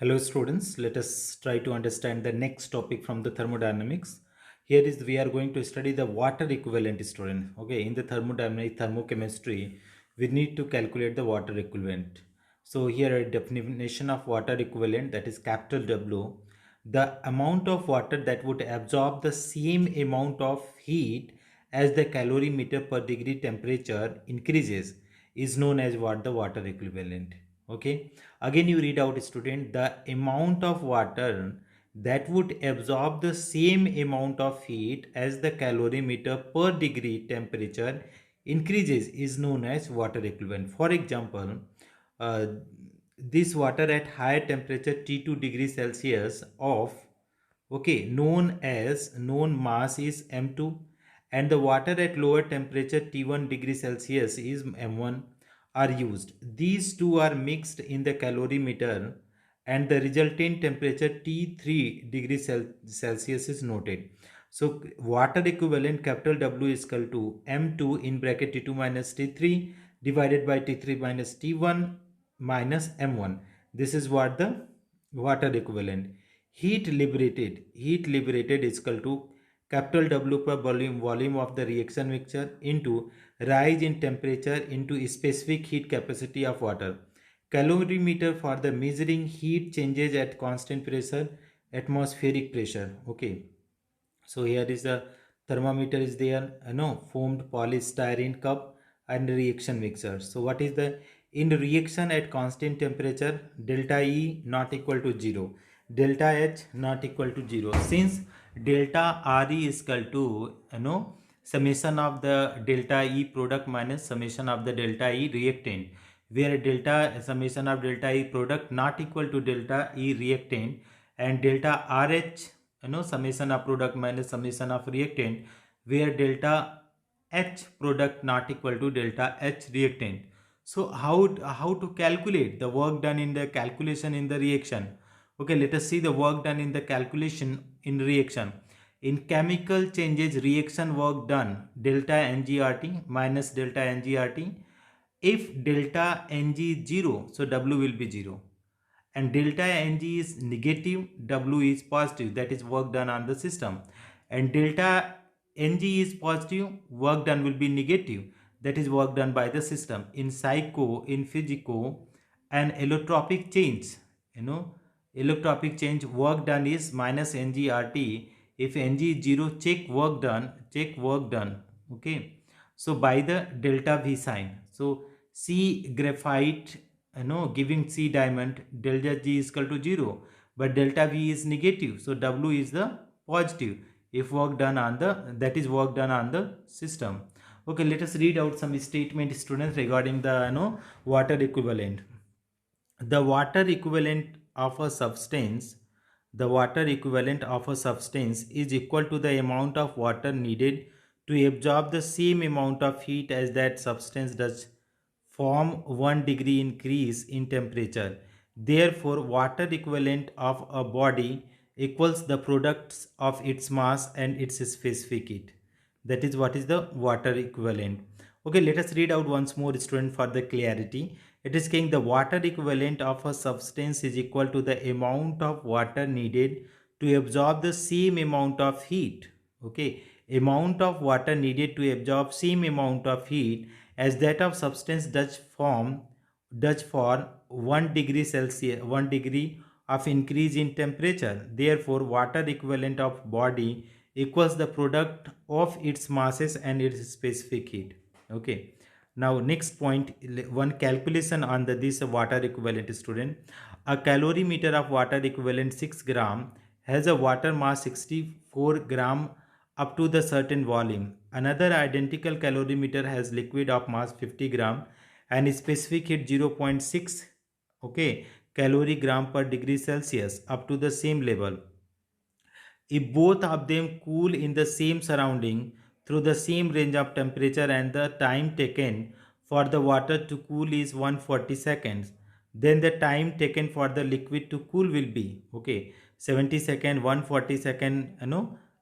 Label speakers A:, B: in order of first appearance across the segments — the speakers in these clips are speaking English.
A: Hello students, let us try to understand the next topic from the thermodynamics. Here is we are going to study the water equivalent student. Okay, in the thermodynamic thermochemistry, we need to calculate the water equivalent. So here a definition of water equivalent, that is capital W. The amount of water that would absorb the same amount of heat as the calorimeter per degree temperature increases is known as what the water equivalent. Okay, again you read out student, the amount of water that would absorb the same amount of heat as the calorimeter per degree temperature increases is known as water equivalent. For example, uh, this water at higher temperature T2 degrees Celsius of, okay, known mass is M2, and the water at lower temperature T1 degree Celsius is M1 are used. These two are mixed in the calorimeter and the resultant temperature T3 degree Celsius is noted. So water equivalent capital W is equal to M2 in bracket T2 minus T3 divided by T3 minus T1 minus M1. This is what the water equivalent. Heat liberated is equal to capital W per volume of the reaction mixture into rise in temperature into specific heat capacity of water. Calorimeter for the measuring heat changes at constant pressure, atmospheric pressure. Okay, so here is the thermometer is there, foamed polystyrene cup and reaction mixer. So what is the in reaction at constant temperature, delta E not equal to 0, delta H not equal to 0. Since delta RE is equal to summation of the delta E product minus summation of the delta E reactant, where delta summation of delta E product not equal to delta E reactant, and delta RH summation of product minus summation of reactant, where delta H product not equal to delta H reactant. So how to calculate the work done in the calculation in the reaction? Okay, let us see the work done in the calculation in reaction. In chemical changes reaction work done, delta NGRT minus delta NGRT. If delta Ng is 0, so W will be 0, and delta Ng is negative, W is positive, that is work done on the system, and delta Ng is positive, work done will be negative, that is work done by the system. In psycho, in physico, an allotropic change, you know allotropic change work done is minus NGRT. If Ng is 0, check work done. Okay, so by the delta V sign. So C graphite, giving C diamond, delta G is equal to 0, but delta V is negative, so W is the positive. If work done on the, that is work done on the system. Okay, let us read out some statement students regarding the water equivalent. The water equivalent of a substance, the water equivalent of a substance is equal to the amount of water needed to absorb the same amount of heat as that substance does form 1 degree increase in temperature. Therefore, water equivalent of a body equals the products of its mass and its specific heat. That is what is the water equivalent. Okay, let us read out once more student for the clarity. It is saying the water equivalent of a substance is equal to the amount of water needed to absorb the same amount of heat. Okay, amount of water needed to absorb same amount of heat as that of substance does for 1 degree Celsius, 1 degree of increase in temperature. Therefore, water equivalent of body equals the product of its masses and its specific heat. Okay, now next point, one calculation on this water equivalent student. A calorimeter of water equivalent 6 gram has a water mass 64 gram up to the certain volume. Another identical calorimeter has liquid of mass 50 gram and specific heat 0.6, okay, calorie gram per degree Celsius up to the same level. If both of them cool in the same surrounding through the same range of temperature and the time taken for the water to cool is 140 seconds, then the time taken for the liquid to cool will be, okay, 70 second, 140 second,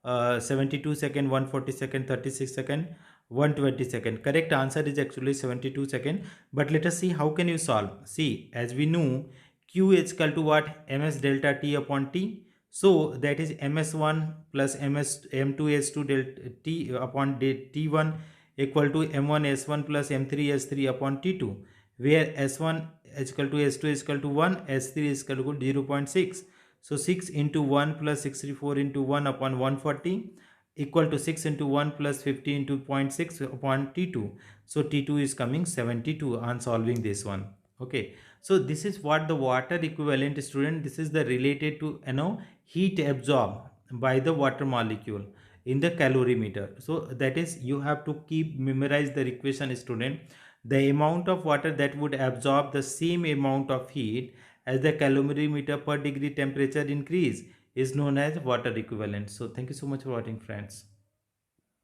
A: 72 second, 140 second, 36 second, 120 second. Correct answer is actually 72 second. But let us see how can you solve. See, as we know, Q is equal to what? Ms delta T upon T. So that is ms1 plus m2 s2 delta T upon T1 equal to m1 s1 plus m3 s3 upon T2, where s1 is equal to s2 is equal to 1, s3 is equal to 0.6. So 6 into 1 plus 64 into 1 upon 140 equal to 6 into 1 plus 50 into 0.6 upon T2. So T2 is coming 72 on solving this one. Okay, so this is what the water equivalent, student. This is the related to heat absorbed by the water molecule in the calorimeter. So that is, you have to keep memorize the equation, student. The amount of water that would absorb the same amount of heat as the calorimeter per degree temperature increase is known as water equivalent. So thank you so much for watching, friends.